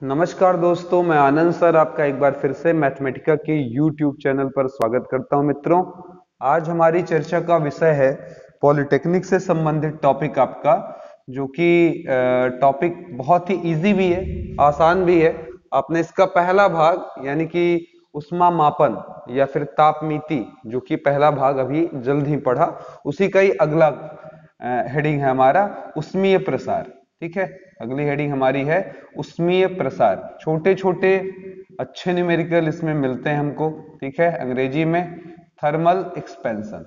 नमस्कार दोस्तों, मैं आनंद सर आपका एक बार फिर से मैथमेटिका के YouTube चैनल पर स्वागत करता हूं। मित्रों, आज हमारी चर्चा का विषय है पॉलिटेक्निक से संबंधित टॉपिक आपका, जो कि टॉपिक बहुत ही इजी भी है, आसान भी है। आपने इसका पहला भाग यानी कि उष्मा मापन या फिर तापमिति, जो कि पहला भाग अभी जल्द ही पढ़ा, उसी का ही अगला हेडिंग है हमारा उष्मीय प्रसार। ठीक है, अगली हेडिंग हमारी है उष्मीय प्रसार। छोटे छोटे अच्छे न्यूमेरिकल इसमें मिलते हैं हमको। ठीक है, अंग्रेजी में थर्मल एक्सपेंशन।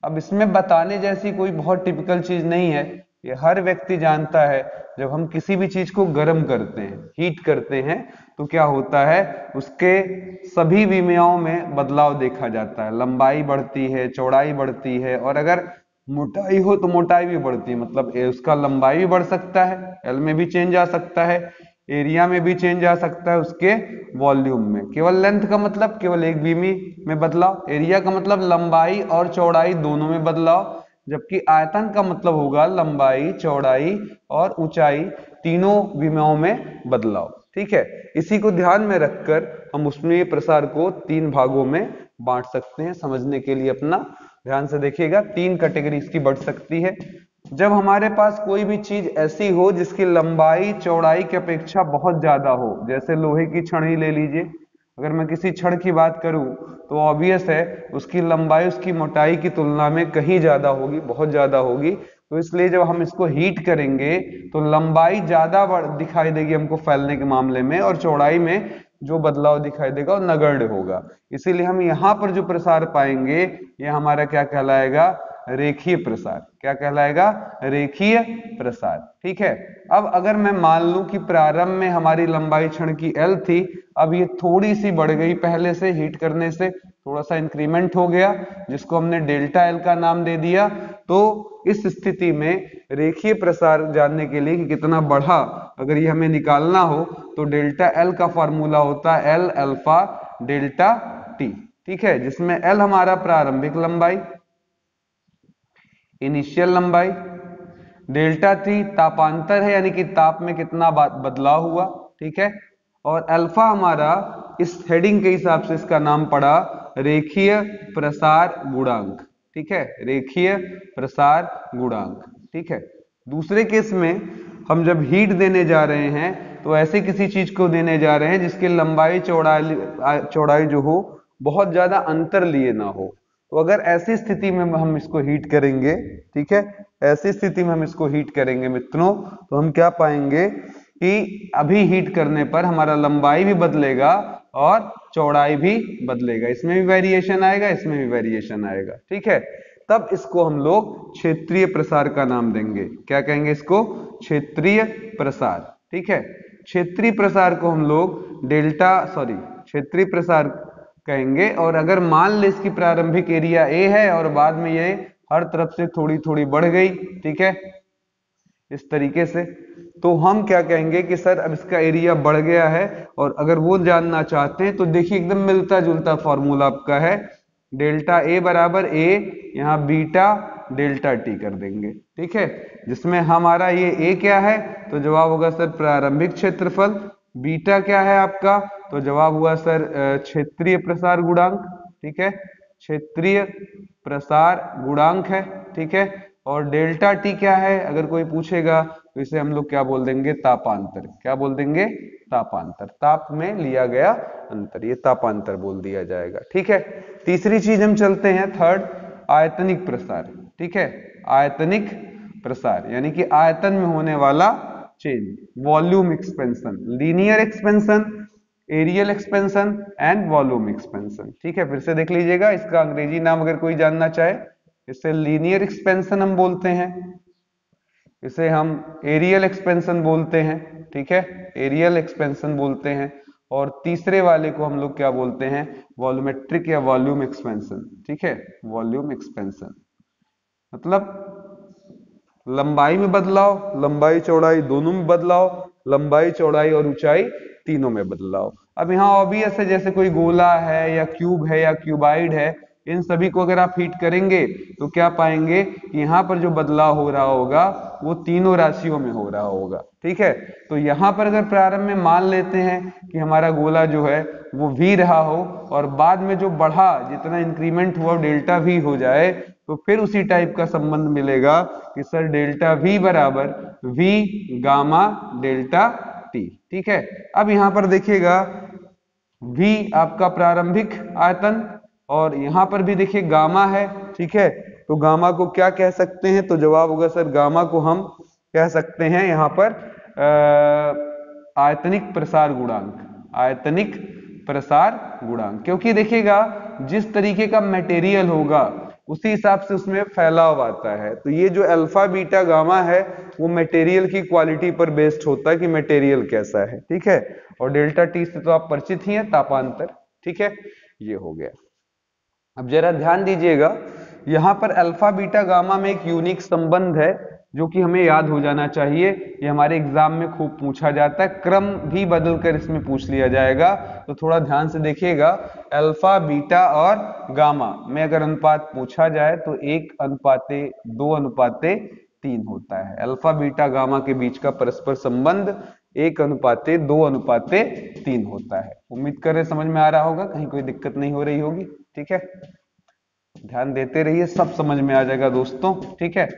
अब इसमें बताने जैसी कोई बहुत टिपिकल चीज नहीं है, ये हर व्यक्ति जानता है। जब हम किसी भी चीज को गर्म करते हैं, हीट करते हैं, तो क्या होता है, उसके सभी विमेयों में बदलाव देखा जाता है। लंबाई बढ़ती है, चौड़ाई बढ़ती है, और अगर मोटाई हो तो मोटाई भी बढ़ती है। मतलब उसका लंबाई भी बढ़ सकता है, एल में भी चेंज आ सकता है, एरिया में भी चेंज आ सकता है, उसके वॉल्यूम में। केवल लेंथ का मतलब केवल एक बीमी में बदलाव, एरिया का मतलब लंबाई और चौड़ाई दोनों में बदलाव, जबकि आयतन का मतलब होगा लंबाई, चौड़ाई और ऊंचाई तीनों विमाओं में बदलाव। ठीक है, इसी को ध्यान में रखकर हम उष्मीय प्रसार को तीन भागों में बांट सकते हैं। समझने के लिए अपना ध्यान से देखिएगा, तीन कैटेगरी इसकी बढ़ सकती है। जब हमारे पास कोई भी चीज ऐसी हो जिसकी लंबाई चौड़ाई की अपेक्षा बहुत ज्यादा हो, जैसे लोहे की छड़ ही ले लीजिए। अगर मैं किसी छड़ की बात करूं तो ऑब्वियस है उसकी लंबाई उसकी मोटाई की तुलना में कहीं ज्यादा होगी, बहुत ज्यादा होगी। तो इसलिए जब हम इसको हीट करेंगे तो लंबाई ज्यादा दिखाई देगी हमको फैलने के मामले में, और चौड़ाई में जो बदलाव दिखाई देगा वो नगण्य होगा। इसीलिए हम यहाँ पर जो प्रसार पाएंगे ये हमारा क्या कहलाएगा, रेखीय प्रसार। क्या कहलाएगा, रेखीय प्रसार। ठीक है, अब अगर मैं मान लूं कि प्रारंभ में हमारी लंबाई क्षण की एल थी, अब ये थोड़ी सी बढ़ गई, पहले से हीट करने से थोड़ा सा इंक्रीमेंट हो गया, जिसको हमने डेल्टा एल का नाम दे दिया। तो इस स्थिति में रेखीय प्रसार जानने के लिए कि कितना बढ़ा, अगर ये हमें निकालना हो, तो डेल्टा एल का फॉर्मूला होता है एल अल्फा डेल्टा टी। ठीक है, जिसमें एल हमारा प्रारंभिक लंबाई, इनिशियल लंबाई, डेल्टा टी तापांतर है, यानी कि ताप में कितना बदलाव हुआ। ठीक है, और अल्फा हमारा इस हेडिंग के हिसाब से इसका नाम पड़ा रेखीय प्रसार गुणांक। ठीक है, रेखीय प्रसार गुणांक। ठीक है, दूसरे केस में हम जब हीट देने जा रहे हैं तो ऐसे किसी चीज को देने जा रहे हैं जिसकी लंबाई चौड़ाई जो हो बहुत ज्यादा अंतर लिए ना हो। तो अगर ऐसी स्थिति में हम इसको हीट करेंगे, ठीक है, ऐसी स्थिति में हम इसको हीट करेंगे मित्रों, तो हम क्या पाएंगे कि अभी हीट करने पर हमारा लंबाई भी बदलेगा और चौड़ाई भी बदलेगा। इसमें भी वेरिएशन आएगा, इसमें भी वेरिएशन आएगा। ठीक है, तब इसको हम लोग क्षेत्रीय प्रसार का नाम देंगे। क्या कहेंगे इसको, क्षेत्रीय प्रसार। ठीक है, क्षेत्रीय प्रसार को हम लोग क्षेत्रीय प्रसार कहेंगे। और अगर मान ले इसकी प्रारंभिक एरिया ए है और बाद में ये हर तरफ से थोड़ी थोड़ी बढ़ गई, ठीक है, इस तरीके से, तो हम क्या कहेंगे कि सर अब इसका एरिया बढ़ गया है। और अगर वो जानना चाहते हैं तो देखिए एकदम मिलता जुलता फॉर्मूला आपका है, डेल्टा ए बराबर ए, यहाँ बीटा डेल्टा टी कर देंगे। ठीक है, जिसमें हमारा ये ए क्या है, तो जवाब होगा सर प्रारंभिक क्षेत्रफल। बीटा क्या है आपका, तो जवाब हुआ सर क्षेत्रीय प्रसार गुणांक। ठीक है, क्षेत्रीय प्रसार गुणांक है। ठीक है, और डेल्टा टी क्या है अगर कोई पूछेगा तो इसे हम लोग क्या बोल देंगे, तापांतर। क्या बोल देंगे, तापांतर। ताप में लिया गया अंतर, ये तापांतर बोल दिया जाएगा। ठीक है, तीसरी चीज हम चलते हैं, थर्ड, आयतनिक प्रसार। ठीक है, आयतनिक प्रसार यानी कि आयतन में होने वाला change, volume expansion, linear expansion, areal expansion and volume expansion. ठीक है, फिर से देख लीजिएगा, इसका अंग्रेजी नाम अगर कोई जानना चाहे, इसे लीनियर एक्सपेंशन हम बोलते हैं, इसे हम एरियल एक्सपेंशन बोलते हैं। ठीक है, एरियल एक्सपेंशन बोलते हैं। और तीसरे वाले को हम लोग क्या बोलते हैं, वॉल्यूमेट्रिक या वॉल्यूम एक्सपेंशन। ठीक है, वॉल्यूम एक्सपेंशन मतलब लंबाई में बदलाव, लंबाई चौड़ाई दोनों में बदलाव, लंबाई चौड़ाई और ऊंचाई तीनों में बदलाव। अब यहाँ ऑब्वियस है, जैसे कोई गोला है या क्यूब है या क्यूबाइड है, इन सभी को अगर आप हीट करेंगे तो क्या पाएंगे कि यहाँ पर जो बदलाव हो रहा होगा वो तीनों राशियों में हो रहा होगा। ठीक है, तो यहाँ पर अगर प्रारंभ में मान लेते हैं कि हमारा गोला जो है वो V रहा हो और बाद में जो बढ़ा जितना इंक्रीमेंट हुआ डेल्टा V हो जाए, तो फिर उसी टाइप का संबंध मिलेगा कि सर डेल्टा V बराबर V गामा डेल्टा T। ठीक है, अब यहाँ पर देखिएगा V आपका प्रारंभिक आयतन और यहाँ पर भी देखिए गामा है। ठीक है, तो गामा को क्या कह सकते हैं, तो जवाब होगा सर गामा को हम कह सकते हैं यहाँ पर आयतनिक प्रसार गुणांक, आयतनिक प्रसार गुणांक। क्योंकि देखिएगा जिस तरीके का मटेरियल होगा उसी हिसाब से उसमें फैलाव आता है। तो ये जो अल्फा बीटा गामा है वो मटेरियल की क्वालिटी पर बेस्ड होता है कि मटेरियल कैसा है। ठीक है, और डेल्टा टी से तो आप परिचित ही हैं, तापांतर। ठीक है, ये हो गया। अब जरा ध्यान दीजिएगा, यहाँ पर अल्फा बीटा गामा में एक यूनिक संबंध है जो कि हमें याद हो जाना चाहिए। ये हमारे एग्जाम में खूब पूछा जाता है, क्रम भी बदलकर इसमें पूछ लिया जाएगा, तो थोड़ा ध्यान से देखिएगा। अल्फा बीटा और गामा में अगर अनुपात पूछा जाए तो 1:2:3 होता है। अल्फा बीटा गामा के बीच का परस्पर संबंध 1:2:3 होता है। उम्मीद करें समझ में आ रहा होगा, कहीं कोई दिक्कत नहीं हो रही होगी। ठीक है, ध्यान देते रहिए, सब समझ में आ जाएगा दोस्तों। ठीक है,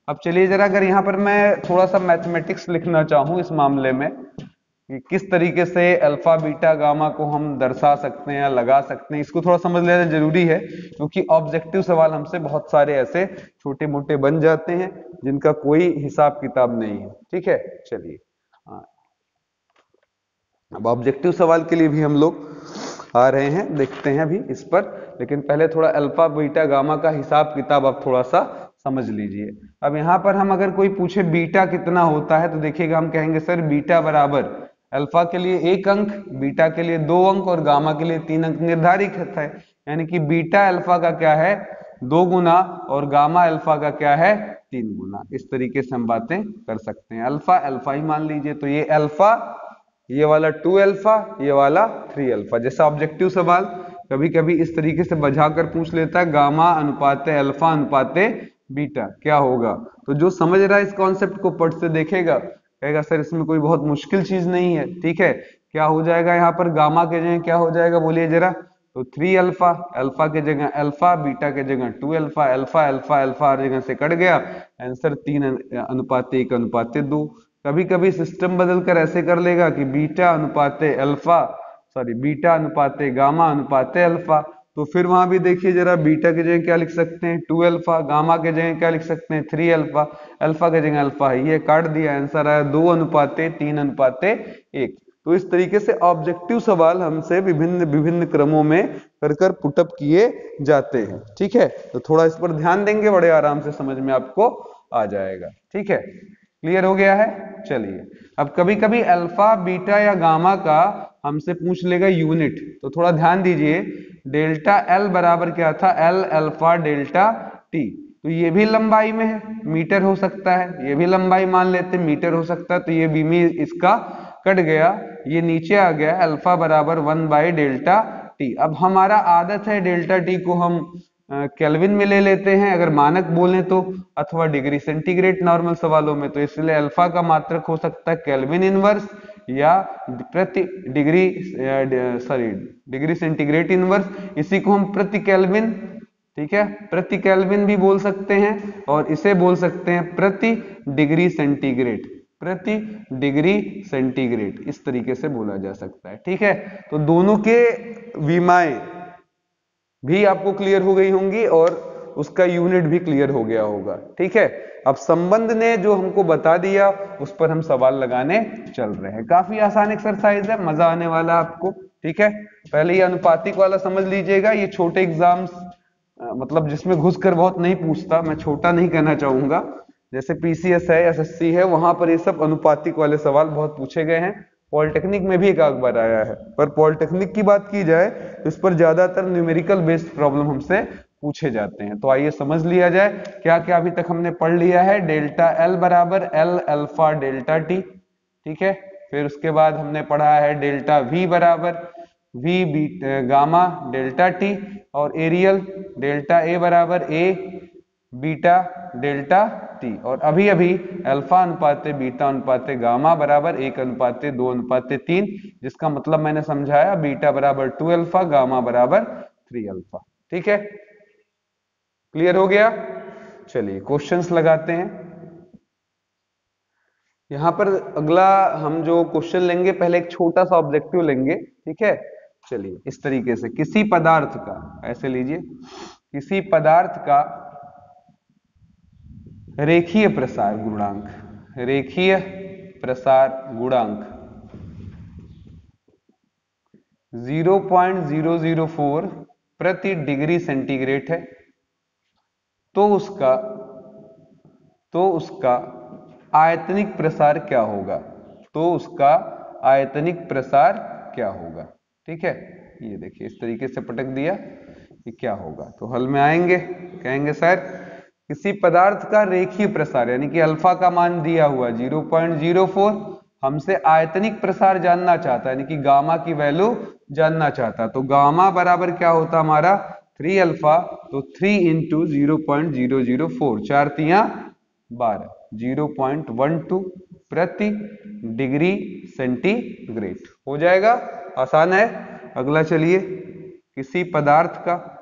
अब चलिए जरा अगर यहाँ पर मैं थोड़ा सा मैथमेटिक्स लिखना चाहूँ इस मामले में कि किस तरीके से अल्फा बीटा गामा को हम दर्शा सकते हैं या लगा सकते हैं, इसको थोड़ा समझ लेना जरूरी है क्योंकि ऑब्जेक्टिव सवाल हमसे बहुत सारे ऐसे छोटे मोटे बन जाते हैं जिनका कोई हिसाब किताब नहीं है। ठीक है, चलिए अब ऑब्जेक्टिव सवाल के लिए भी हम लोग आ रहे हैं, देखते हैं अभी इस पर, लेकिन पहले थोड़ा अल्फा बीटा गामा का हिसाब किताब आप थोड़ा सा समझ लीजिए। अब यहाँ पर हम अगर कोई पूछे बीटा कितना होता है तो देखिएगा हम कहेंगे सर बीटा बराबर अल्फा के लिए 1 अंक, बीटा के लिए 2 अंक और गामा के लिए 3 अंक निर्धारित है। यानी कि बीटा अल्फा का क्या है 2 गुना और गामा अल्फा का क्या है 3 गुना। इस तरीके से हम बातें कर सकते हैं। अल्फा अल्फा ही मान लीजिए, तो ये अल्फा, ये वाला 2 अल्फा, ये वाला 3 अल्फा। जैसा ऑब्जेक्टिव सवाल कभी कभी इस तरीके से बझाकर पूछ लेता है, गामा अनुपाते अल्फा अनुपाते बीटा क्या होगा, तो जो समझ रहा है इस कॉन्सेप्ट को पट से देखेगा कहेगा सर इसमें कोई बहुत मुश्किल चीज नहीं है। ठीक है, क्या हो जाएगा यहाँ पर गामा के जगह क्या हो जाएगा बोलिए जरा, तो 3 अल्फा, अल्फा के जगह अल्फा, बीटा के जगह 2 अल्फा, अल्फा अल्फा अल्फा हर जगह से कट गया, आंसर 3:1:2। कभी कभी सिस्टम बदलकर ऐसे कर लेगा कि बीटा अनुपाते अल्फा, सॉरी बीटा अनुपाते गामा अनुपाते अल्फा, तो फिर वहां भी देखिए जरा, बीटा की जगह क्या लिख सकते हैं 2 अल्फा, गामा के जगह क्या लिख सकते हैं 3 अल्फा, अल्फा के जगह अल्फा है, ये काट दिया, आंसर आया 2:3:1। तो इस तरीके से ऑब्जेक्टिव सवाल हमसे विभिन्न विभिन्न क्रमों में कर पुटअप किए जाते हैं। ठीक है, तो थोड़ा इस पर ध्यान देंगे, बड़े आराम से समझ में आपको आ जाएगा। ठीक है, क्लियर हो गया है। चलिए अब कभी कभी अल्फा बीटा या गामा का हमसे पूछ लेगा यूनिट, तो थोड़ा ध्यान दीजिए। डेल्टा एल बराबर क्या था, एल अल्फा डेल्टा टी, तो ये भी लंबाई में है, मीटर हो सकता है, ये भी लंबाई मान लेते मीटर हो सकता है, तो ये भी में इसका कट गया, ये नीचे आ गया, अल्फा बराबर 1/डेल्टा टी। अब हमारा आदत है डेल्टा टी को हम केल्विन में ले लेते हैं अगर मानक बोलें तो, अथवा डिग्री सेंटीग्रेड नॉर्मल सवालों में, तो इसलिए अल्फा का मात्रक हो सकता है केल्विन इनवर्स या प्रति डिग्री डिग्री सेंटीग्रेड इनवर्स, इसी को हम प्रति केल्विन, ठीक है, प्रति केल्विन भी बोल सकते हैं और इसे बोल सकते हैं प्रति डिग्री सेंटीग्रेड, प्रति डिग्री सेंटीग्रेड, इस तरीके से बोला जा सकता है। ठीक है, तो दोनों के विमाएं भी आपको क्लियर हो गई होंगी और उसका यूनिट भी क्लियर हो गया होगा। ठीक है, अब संबंध ने जो हमको बता दिया उस पर हम सवाल लगाने चल रहे हैं। काफी आसान एक्सरसाइज है, मजा आने वाला आपको। ठीक है, पहले ये अनुपातिक वाला समझ लीजिएगा, ये छोटे एग्जाम्स मतलब जिसमें घुसकर बहुत नहीं पूछता, मैं छोटा नहीं कहना चाहूंगा, जैसे पीसीएस है, एसएससी है, वहां पर ये सब अनुपातिक वाले सवाल बहुत पूछे गए हैं। पॉलिटेक्निक में भी एक आध बार आया है, पर पॉलिटेक्निक की बात की जाए तो इस पर ज्यादातर न्यूमेरिकल बेस्ड प्रॉब्लम हमसे पूछे जाते हैं। तो आइए समझ लिया जाए क्या क्या अभी तक हमने पढ़ लिया है। डेल्टा एल बराबर एल अल्फा डेल्टा टी, ठीक है। फिर उसके बाद हमने पढ़ा है डेल्टा वी बराबर वी गामा डेल्टा टी, और एरियल डेल्टा ए बराबर ए बीटा डेल्टा टी, और अभी अभी अल्फा अनुपाते बीटा अनुपाते गामा बराबर 1:2:3, जिसका मतलब मैंने समझाया बीटा बराबर 2 अल्फा, गामा बराबर 3 अल्फा। ठीक है, क्लियर हो गया। चलिए क्वेश्चंस लगाते हैं। यहां पर अगला हम जो क्वेश्चन लेंगे, पहले एक छोटा सा ऑब्जेक्टिव लेंगे। ठीक है, चलिए इस तरीके से, किसी पदार्थ का, ऐसे लीजिए, किसी पदार्थ का रेखीय प्रसार गुणांक, रेखीय प्रसार गुणांक 0.004 प्रति डिग्री सेंटीग्रेड है, तो उसका आयतनिक प्रसार क्या होगा, तो उसका आयतनिक प्रसार क्या होगा। ठीक है, ये देखिए इस तरीके से पटक दिया कि क्या होगा, तो हल में आएंगे, कहेंगे सर किसी पदार्थ का रेखीय प्रसार, यानी कि अल्फा का मान दिया हुआ 0.04, हमसे आयतनिक प्रसार जानना चाहता है, यानी कि गामा की वैल्यू जानना चाहता, तो गामा बराबर क्या होता हमारा 3 अल्फा, तो 3 इंटू 0.004, 4 तिया 12, 0.12 प्रति डिग्री सेंटीग्रेड हो जाएगा। आसान है। अगला चलिए, किसी पदार्थ का,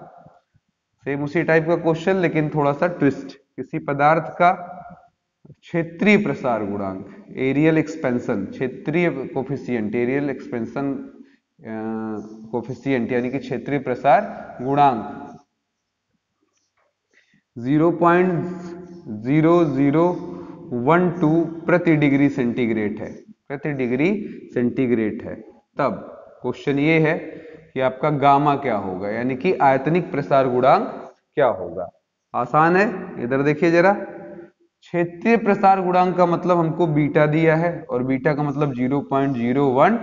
सेम उसी टाइप का क्वेश्चन लेकिन थोड़ा सा ट्विस्ट, किसी पदार्थ का क्षेत्रीय प्रसार गुणांक, एरियल एक्सपेंशन, क्षेत्रीय कोफिशिएंट, एरियल एक्सपेंशन कोफिशिएंट, यानी कि क्षेत्रीय प्रसार गुणांक 0.0012 प्रति डिग्री सेंटीग्रेड है, प्रति डिग्री सेंटीग्रेड है, तब क्वेश्चन ये है कि आपका गामा क्या होगा, यानी कि आयतनिक प्रसार गुणांक क्या होगा। आसान है, इधर देखिए जरा, क्षेत्रीय प्रसार गुणांक का मतलब हमको बीटा दिया है, और बीटा का मतलब 0.012,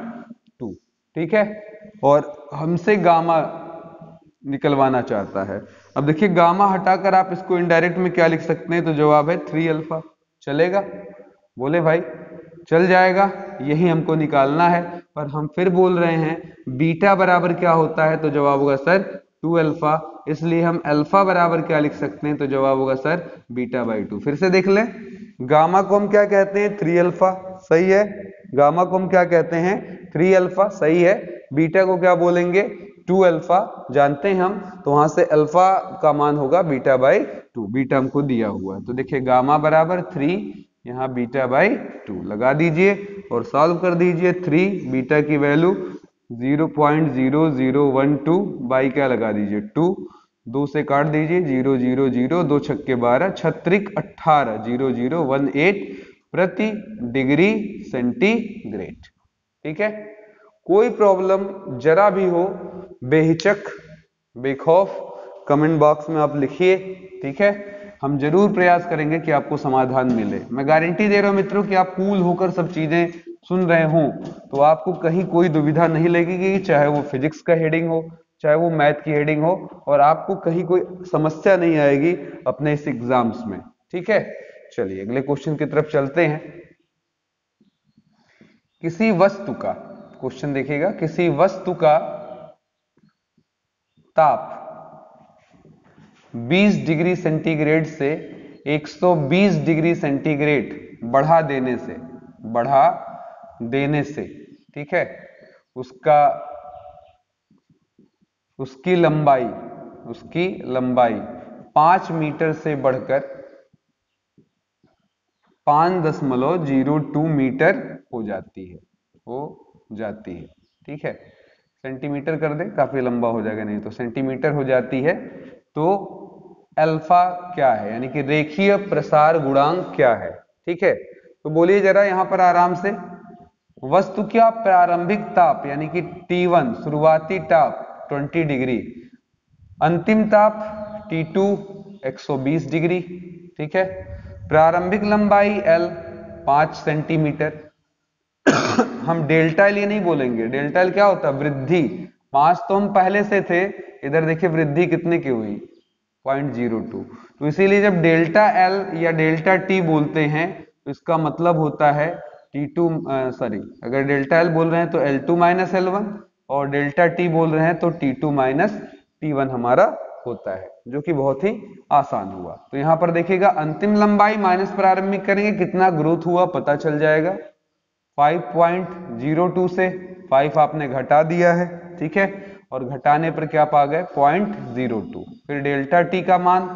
ठीक है, और हमसे गामा निकलवाना चाहता है। अब देखिए गामा हटाकर आप इसको इनडायरेक्ट में क्या लिख सकते हैं, तो जवाब है 3 अल्फा। चलेगा? बोले भाई चल जाएगा, यही हमको निकालना है, पर हम फिर बोल रहे हैं बीटा बराबर क्या होता है, तो जवाब होगा सर 2 अल्फा, इसलिए हम अल्फा बराबर क्या लिख सकते हैं, तो जवाब होगा सर बीटा बाई 2। फिर से देख लें, गामा को हम क्या कहते हैं 3 अल्फा, सही है, गामा को हम क्या कहते हैं 3 अल्फा, सही है, बीटा को क्या बोलेंगे 2 अल्फा, जानते हैं हम, तो वहां से अल्फा का मान होगा बीटा बाई 2, बीटा हमको दिया हुआ है, तो देखिए गामा बराबर 3, यहाँ बीटा बाई 2 लगा दीजिए और सॉल्व कर दीजिए। 3 बीटा की वैल्यू 0.0012 बाई क्या लगा दीजिए 2, 2 से काट दीजिए 0 0 0, 2 छक्के 12, छत्रिक 18, 0018 प्रति डिग्री सेंटीग्रेड। ठीक है, कोई प्रॉब्लम जरा भी हो बेहिचक बेखौफ कमेंट बॉक्स में आप लिखिए। ठीक है, हम जरूर प्रयास करेंगे कि आपको समाधान मिले। मैं गारंटी दे रहा हूं मित्रों कि आप कूल होकर सब चीजें सुन रहे हों तो आपको कहीं कोई दुविधा नहीं लगेगी, चाहे वो फिजिक्स का हेडिंग हो, चाहे वो मैथ की हेडिंग हो, और आपको कहीं कोई समस्या नहीं आएगी अपने इस एग्जाम्स में। ठीक है, चलिए अगले क्वेश्चन की तरफ चलते हैं। किसी वस्तु का, क्वेश्चन देखिएगा, किसी वस्तु का ताप 20 डिग्री सेंटीग्रेड से 120 डिग्री सेंटीग्रेड बढ़ा देने से, ठीक है, उसकी लंबाई 5 मीटर से बढ़कर 5.02 मीटर हो जाती है, ठीक है, सेंटीमीटर कर दे, काफी लंबा हो जाएगा, नहीं तो सेंटीमीटर हो जाती है, तो अल्फा क्या है, यानी कि रेखीय प्रसार गुणांक क्या है। ठीक है, तो बोलिए जरा यहां पर आराम से, वस्तु का प्रारंभिक ताप यानी कि T1 शुरुआती ताप 20 डिग्री, अंतिम ताप T2 120 डिग्री, ठीक है, प्रारंभिक लंबाई L 5 सेंटीमीटर। हम डेल्टा एल ये नहीं बोलेंगे, डेल्टा एल क्या होता है वृद्धि, 5 तो हम पहले से थे, इधर देखिए वृद्धि कितने की हुई 0.02, तो इसीलिए जब डेल्टा एल या डेल्टा टी बोलते हैं तो इसका मतलब होता है T2 अगर डेल्टा एल बोल रहे हैं तो L2 माइनस L1, और डेल्टा टी बोल रहे हैं तो T2 माइनस T1 हमारा होता है, जो कि बहुत ही आसान हुआ। तो यहां पर देखिएगा अंतिम लंबाई माइनस प्रारंभिक करेंगे, कितना ग्रोथ हुआ पता चल जाएगा। 5.02 से 5 आपने घटा दिया है, ठीक है, और घटाने पर क्या पा गए 0.02। फिर डेल्टा टी का मान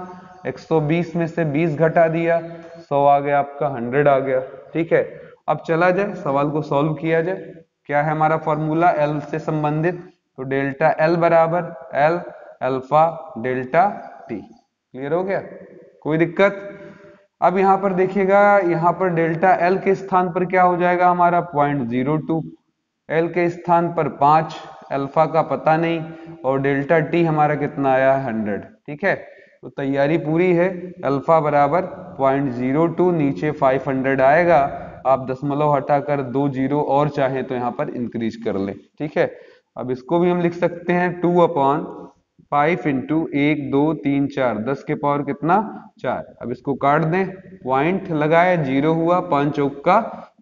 120 में से 20 घटा दिया, 100 आ गया आपका, 100 आ गया, ठीक है। अब चला जाए सवाल को सॉल्व किया जाए। क्या है हमारा फॉर्मूला एल से संबंधित, तो डेल्टा एल बराबर L alpha delta T. Clear हो गया, कोई दिक्कत? अब यहां पर देखिएगा, यहां पर डेल्टा एल के स्थान पर क्या हो जाएगा हमारा 0.02, एल के स्थान पर 5, अल्फा का पता नहीं, और डेल्टा टी हमारा कितना आया 100, ठीक है। तो तैयारी पूरी है, अल्फा बराबर 0.02, नीचे 500 आएगा। आप दशमलव हटाकर 2 जीरो और चाहें तो यहाँ पर इंक्रीज कर ले, ठीक है। अब इसको भी हम लिख सकते हैं 2/5 इंटू 1 2 3 4, 10 के पावर कितना 4। अब इसको काट दें, पॉइंट लगाए, 0 हुआ, 5 चौक का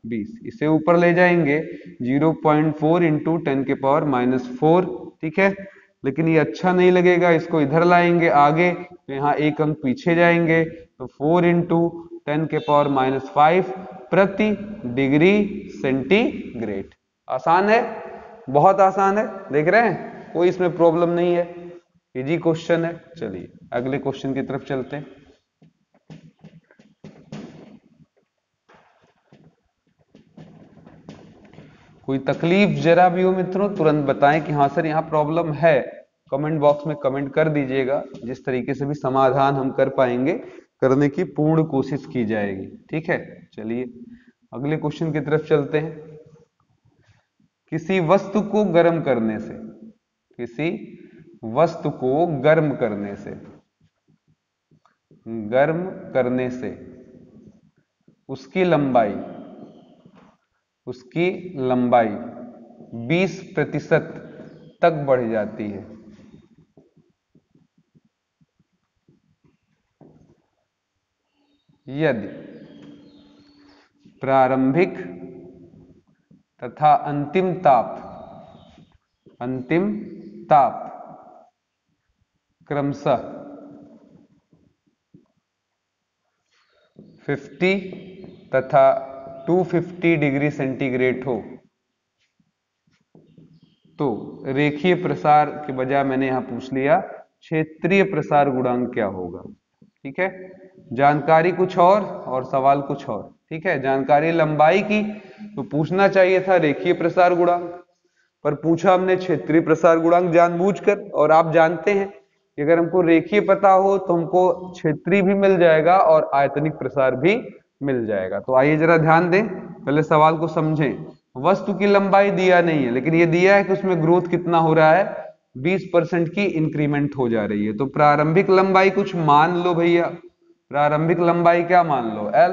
20, इसे ऊपर ले जाएंगे 0.4 इंटू 10 के पावर -4, ठीक है। लेकिन ये अच्छा नहीं लगेगा, इसको इधर लाएंगे आगे, तो यहाँ एक अंक पीछे जाएंगे, तो 4 इंटू 10 के पावर -5 प्रति डिग्री सेंटीग्रेड। आसान है, बहुत आसान है, देख रहे हैं, कोई इसमें प्रॉब्लम नहीं है, इजी क्वेश्चन है। चलिए अगले क्वेश्चन की तरफ चलते हैं। कोई तकलीफ जरा भी हो मित्रों तुरंत बताएं कि हाँ सर यहाँ प्रॉब्लम है, कमेंट बॉक्स में कमेंट कर दीजिएगा, जिस तरीके से भी समाधान हम कर पाएंगे करने की पूर्ण कोशिश की जाएगी, ठीक है। चलिए अगले क्वेश्चन की तरफ चलते हैं। किसी वस्तु को गर्म करने से, किसी वस्तु को गर्म करने से, गर्म करने से उसकी लंबाई 20% तक बढ़ जाती है। यदि प्रारंभिक तथा अंतिम ताप क्रमशः 50 तथा 250 डिग्री सेंटीग्रेड हो, तो रेखीय प्रसार के बजाय मैंने यहां पूछ लिया क्षेत्रीय प्रसार गुणांक क्या होगा, ठीक है। जानकारी कुछ और सवाल कुछ और, ठीक है। जानकारी लंबाई की तो पूछना चाहिए था रेखीय प्रसार गुणांक, पर पूछा हमने क्षेत्रीय प्रसार गुणांक जानबूझकर। और आप जानते हैं कि अगर हमको रेखीय पता हो तो हमको क्षेत्रीय भी मिल जाएगा और आयतनिक प्रसार भी मिल जाएगा। तो आइए जरा ध्यान दें, पहले सवाल को समझें। वस्तु की लंबाई दिया नहीं है, लेकिन ये दिया है कि उसमें ग्रोथ कितना हो रहा है, 20% की इंक्रीमेंट हो जा रही है। तो प्रारंभिक लंबाई कुछ मान लो भैया, प्रारंभिक लंबाई क्या मान लो L।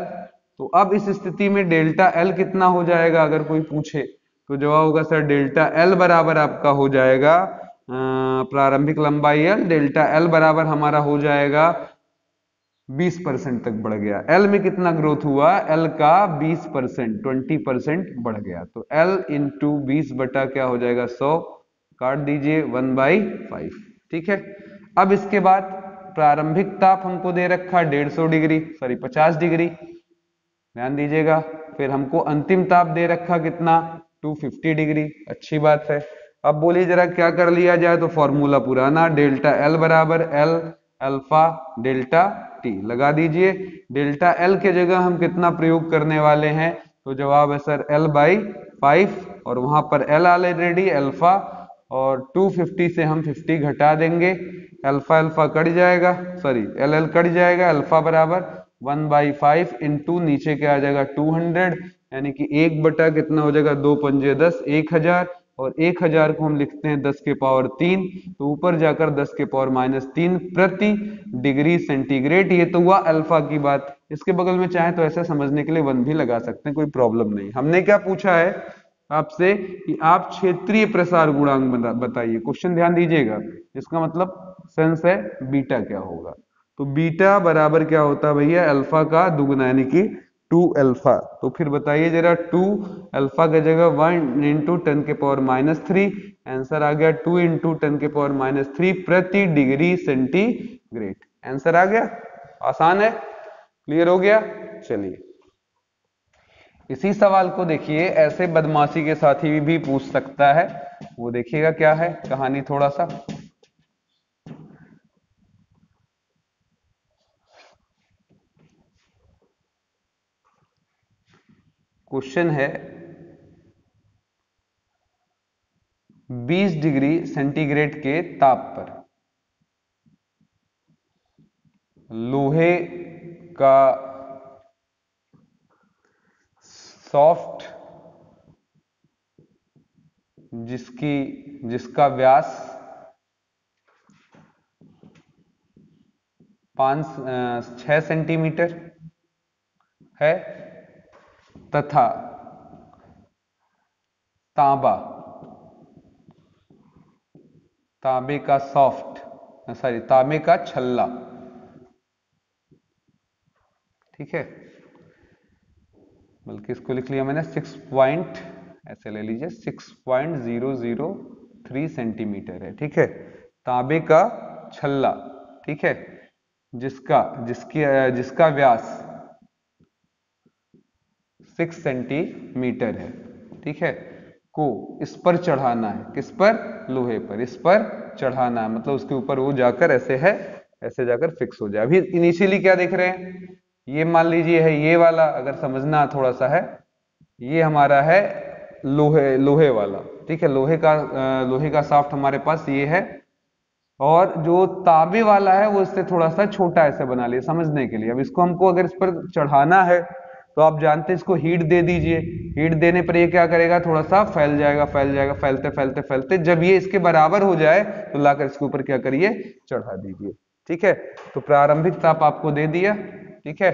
तो अब इस स्थिति में डेल्टा L कितना हो जाएगा, अगर कोई पूछे तो जवाब होगा सर डेल्टा L बराबर आपका हो जाएगा प्रारंभिक लंबाई L, डेल्टा L बराबर हमारा हो जाएगा 20% तक बढ़ गया। L में कितना ग्रोथ हुआ, L का 20%, 20% बढ़ गया। तो L इंटू 20 बटा क्या हो जाएगा 100, काट दीजिए 1/5, ठीक है। अब इसके बाद प्रारंभिक ताप हमको दे रखा 150 डिग्री, सॉरी 50 डिग्री, ध्यान दीजिएगा। फिर हमको अंतिम ताप दे रखा कितना 250 डिग्री, अच्छी बात है। अब बोलिए जरा क्या कर लिया जाए, तो फॉर्मूला पुराना, डेल्टा L बराबर L अल्फा डेल्टा टी लगा दीजिए। डेल्टा L के जगह हम कितना प्रयोग करने वाले हैं, तो जवाब है सर L/5, और वहां पर L ऑलरेडी अल्फा, और 250 से हम 50 घटा देंगे, अल्फा अल्फा कट जाएगा, सॉरी एल कट जाएगा, अल्फा बराबर 1/5 इंटू नीचे क्या आ जाएगा 200, यानी कि 1 बटा कितना हो जाएगा 2 पंजे 10, 1000, और 1000 को हम लिखते हैं 10 के पावर 3, तो ऊपर जाकर 10 के पावर -3 प्रति डिग्री सेंटीग्रेड। ये तो हुआ अल्फा की बात। इसके बगल में चाहे तो ऐसा समझने के लिए 1 भी लगा सकते हैं, कोई प्रॉब्लम नहीं। हमने क्या पूछा है आपसे कि आप क्षेत्रीय प्रसार गुणांक बताइए, क्वेश्चन ध्यान दीजिएगा, इसका मतलब सेंस है बीटा क्या होगा। तो बीटा बराबर क्या होता है भैया, अल्फा का दुगुना, यानी कि 2 अल्फा। तो फिर बताइए जरा, 2 अल्फा की जगह 1 इंटू 10 के पावर -3, आंसर आ गया 2 इंटू 10 के पावर -3 प्रति डिग्री सेंटीग्रेड। आंसर आ गया, आसान है, क्लियर हो गया। चलिए इसी सवाल को देखिए ऐसे बदमाशी के साथ ही भी पूछ सकता है, वो देखिएगा क्या है कहानी थोड़ा सा। क्वेश्चन है 20 डिग्री सेंटीग्रेड के ताप पर लोहे का सॉफ्ट जिसका व्यास 6 सेंटीमीटर है तथा तांबे का छल्ला, ठीक है, बल्कि इसको लिख लिया मैंने 6 ऐसे ले लीजिए 6.003 सेंटीमीटर है, ठीक है, तांबे का छल्ला, ठीक है, जिसका व्यास 6 सेंटीमीटर है, ठीक है, को इस पर चढ़ाना है, किस पर, लोहे पर, इस पर चढ़ाना है, मतलब उसके ऊपर वो जाकर ऐसे है, ऐसे जाकर फिक्स हो जाए। अभी इनिशियली क्या देख रहे हैं, ये मान लीजिए है ये वाला, अगर समझना थोड़ा सा है, ये हमारा है लोहे वाला, ठीक है, लोहे का शाफ्ट हमारे पास ये है, और जो तांबे वाला है वो इससे थोड़ा सा छोटा ऐसे बना लिया समझने के लिए। अब इसको हमको अगर इस पर चढ़ाना है तो आप जानते हैं इसको हीट दे दीजिए, हीट देने पर ये क्या करेगा, थोड़ा सा फैल जाएगा, फैलते फैलते फैलते जब ये इसके बराबर हो जाए तो लाकर इसके ऊपर क्या करिए, चढ़ा दीजिए, ठीक है। तो प्रारंभिक ताप आपको दे दिया, ठीक है,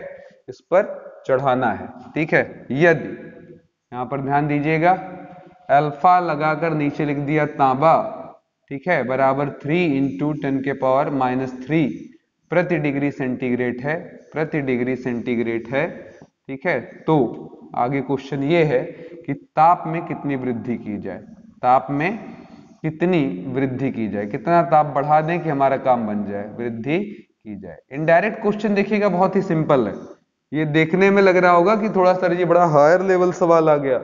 इस पर चढ़ाना है, ठीक है। यदि यहां पर ध्यान दीजिएगा, अल्फा लगाकर नीचे लिख दिया तांबा, ठीक है, बराबर 3 इंटू 10 के पावर -3 प्रति डिग्री सेंटीग्रेड है, प्रति डिग्री सेंटीग्रेड है, ठीक है। तो आगे क्वेश्चन ये है कि ताप में कितनी वृद्धि की जाए, ताप में कितनी वृद्धि की जाए, कितना ताप बढ़ा दें कि हमारा काम बन जाए, वृद्धि की जाए। इनडायरेक्ट क्वेश्चन देखिएगा बहुत ही सिंपल है, ये देखने में लग रहा होगा कि थोड़ा सा ये बड़ा हायर लेवल सवाल आ गया,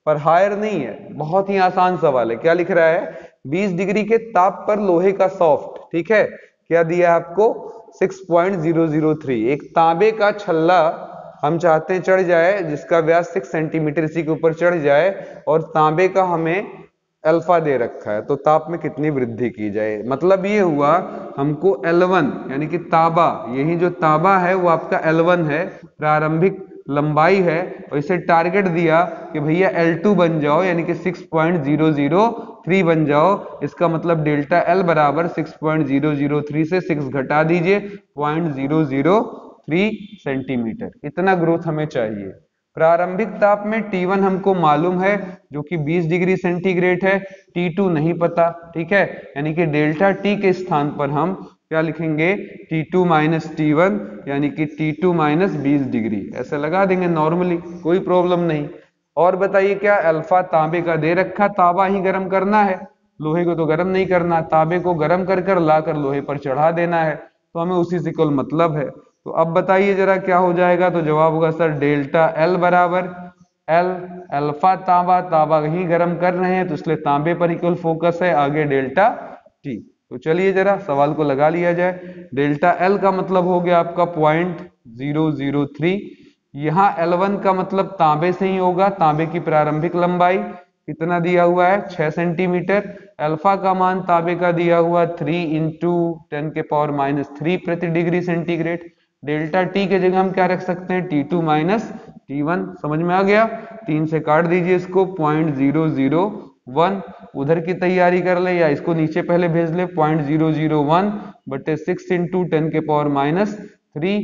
पर हायर नहीं है, बहुत ही आसान सवाल है। क्या लिख रहा है, 20 डिग्री के ताप पर लोहे का सॉफ्ट, ठीक है, क्या दिया है आपको 6.003, एक तांबे का छल्ला हम चाहते हैं चढ़ जाए जिसका व्यास 6 सेंटीमीटर, इसी के ऊपर चढ़ जाए, और तांबे का हमें अल्फा दे रखा है, तो ताप में कितनी वृद्धि की जाए। मतलब ये हुआ हमको L1 यानी कि तांबा, यही जो तांबा है वो आपका L1 है, प्रारंभिक लंबाई है, और इसे टारगेट दिया कि भैया L2 बन जाओ, यानी कि 6.003 बन जाओ। इसका मतलब डेल्टा L बराबर 6.003 से 6 घटा दीजिए 0.003 सेंटीमीटर, इतना ग्रोथ हमें चाहिए। प्रारंभिक ताप में T1 हमको मालूम है जो कि 20 डिग्री सेंटीग्रेड है, T2 नहीं पता, ठीक है, यानी कि डेल्टा T के स्थान पर हम क्या लिखेंगे, T2 माइनस T1, यानी कि T2 माइनस 20 डिग्री, ऐसे लगा देंगे नॉर्मली, कोई प्रॉब्लम नहीं। और बताइए क्या, अल्फा तांबे का दे रखा, तांबा ही गर्म करना है, लोहे को तो गर्म नहीं करना, तांबे को गर्म कर लाकर लोहे पर चढ़ा देना है, तो हमें उसी से कुल मतलब है। तो अब बताइए जरा क्या हो जाएगा, तो जवाब होगा सर डेल्टा L बराबर L, अल्फा तांबा ही गर्म कर रहे हैं तो इसलिए तांबे पर ही कुल फोकस है, आगे डेल्टा T। तो चलिए जरा सवाल को लगा लिया जाए। डेल्टा L का मतलब हो गया आपका 0.003, यहाँ L1 का मतलब तांबे से ही होगा, तांबे की प्रारंभिक लंबाई कितना दिया हुआ है 6 सेंटीमीटर, अल्फा का मान तांबे का दिया हुआ 3 इंटू 10 के पावर -3 प्रति डिग्री सेंटीग्रेड, डेल्टा T के जगह हम क्या रख सकते हैं, T2 माइनस T1, समझ में आ गया। 3 से काट दीजिए इसको, 0.001, उधर की तैयारी कर ले या इसको नीचे पहले भेज ले, 0.001 बटे 6 इंटू 10 के पावर -3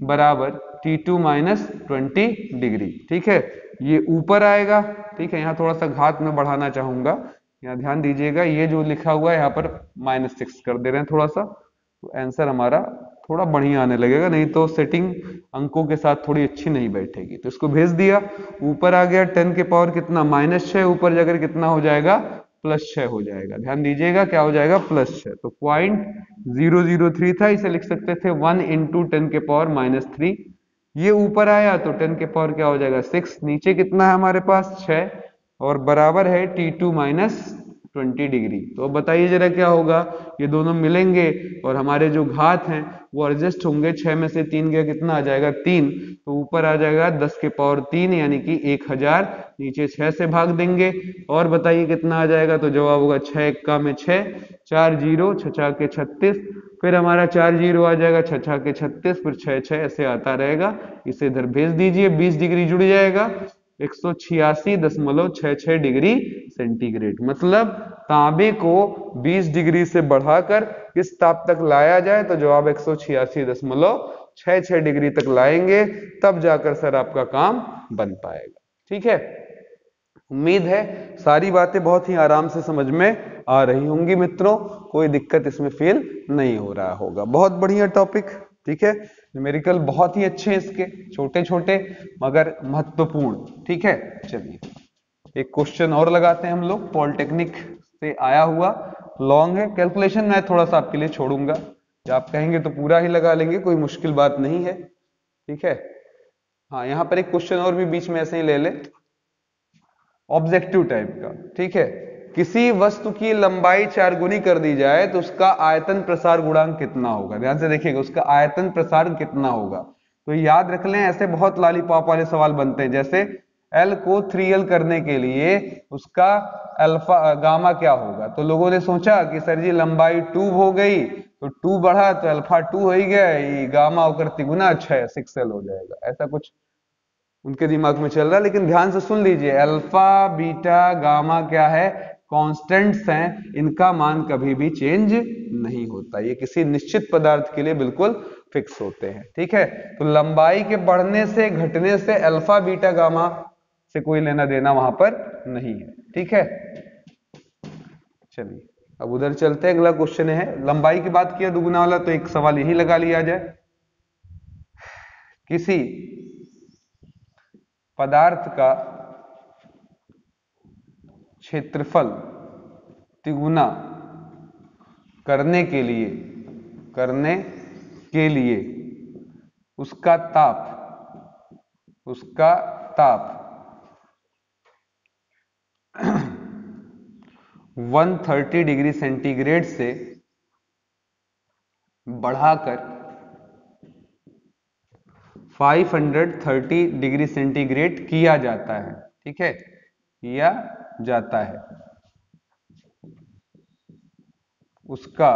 बराबर T2 माइनस 20 डिग्री, ठीक है, ये ऊपर आएगा, ठीक है। यहाँ थोड़ा सा घात में बढ़ाना चाहूंगा, यहाँ ध्यान दीजिएगा, ये जो लिखा हुआ है यहाँ पर -6 कर दे रहे हैं थोड़ा सा, तो आंसर हमारा थोड़ा बढ़िया आने लगेगा, नहीं तो सेटिंग अंकों के साथ थोड़ी अच्छी नहीं बैठेगी। तो इसको भेज दिया, ऊपर आ गया 10 के पावर कितना -6, ऊपर जाकर कितना हो जाएगा +6 हो जाएगा। ध्यान दीजिएगा क्या हो जाएगा +6। तो 0.003 था, इसे लिख सकते थे 1 × 10 के पावर -3। ये ऊपर आया तो 10 के पावर क्या हो जाएगा 6, नीचे कितना है हमारे पास 6 और बराबर है T2 - 20 डिग्री। तो अब बताइए जरा क्या होगा, ये दोनों मिलेंगे और हमारे जो घात हैं वो एडजस्ट होंगे। 6 में से 3 गया कितना आ जाएगा 3, तो ऊपर आ जाएगा 10 के पावर 3 यानी कि 1000, नीचे 6 से भाग देंगे और बताइए कितना आ जाएगा। तो जवाब होगा 6 एक्का में 6, 4 0, 6 के 36, फिर हमारा 4 0 आ जाएगा, 6 के 36, फिर 6 6 ऐसे आता रहेगा। इसे इधर भेज दीजिए, 20 डिग्री जुड़ जाएगा, 186.66 डिग्री सेंटीग्रेड। मतलब तांबे को 20 डिग्री से बढ़ाकर किस ताप तक लाया जाए, तो जवाब 186.66 डिग्री तक लाएंगे, तब जाकर सर आपका काम बन पाएगा। ठीक है, उम्मीद है सारी बातें बहुत ही आराम से समझ में आ रही होंगी मित्रों, कोई दिक्कत इसमें फील नहीं हो रहा होगा। बहुत बढ़िया टॉपिक। ठीक है, न्यूमेरिकल बहुत ही अच्छे हैं इसके, छोटे छोटे मगर महत्वपूर्ण। ठीक है, चलिए एक क्वेश्चन और लगाते हैं हम लोग, पॉलिटेक्निक से आया हुआ, लॉन्ग है, कैलकुलेशन मैं थोड़ा सा आपके लिए छोड़ूंगा, या आप कहेंगे तो पूरा ही लगा लेंगे, कोई मुश्किल बात नहीं है। ठीक है, हाँ यहाँ पर एक क्वेश्चन और भी बीच में ऐसे ही ले ले, ऑब्जेक्टिव टाइप का। ठीक है, किसी वस्तु की लंबाई 4 गुनी कर दी जाए तो उसका आयतन प्रसार गुणांक कितना होगा। ध्यान से देखिएगा, उसका आयतन प्रसार कितना होगा। तो याद रख लें, ऐसे बहुत लॉलीपॉप वाले सवाल बनते हैं, जैसे L को 3L करने के लिए उसका अल्फा गामा क्या होगा। तो लोगों ने सोचा कि सर जी लंबाई 2 हो गई तो 2 बढ़ा तो अल्फा 2 हो ही गया, ये गामा होकर तिगुना 6L हो जाएगा, ऐसा कुछ उनके दिमाग में चल रहा है। लेकिन ध्यान से सुन लीजिए, अल्फा बीटा गामा क्या है, कांस्टेंट्स हैं, इनका मान कभी भी चेंज नहीं होता, ये किसी निश्चित पदार्थ के लिए बिल्कुल फिक्स होते हैं। ठीक है, तो लंबाई के बढ़ने से घटने से अल्फा बीटा गामा से कोई लेना देना वहां पर नहीं है। ठीक है, चलिए अब उधर चलते हैं, अगला क्वेश्चन है, लंबाई की बात किया दुगुना वाला, तो एक सवाल यही लगा लिया जाए, किसी पदार्थ का क्षेत्रफल तिगुना करने के लिए उसका ताप 130 डिग्री सेंटीग्रेड से बढ़ाकर 530 डिग्री सेंटीग्रेड किया जाता है। ठीक है, किया जाता है, उसका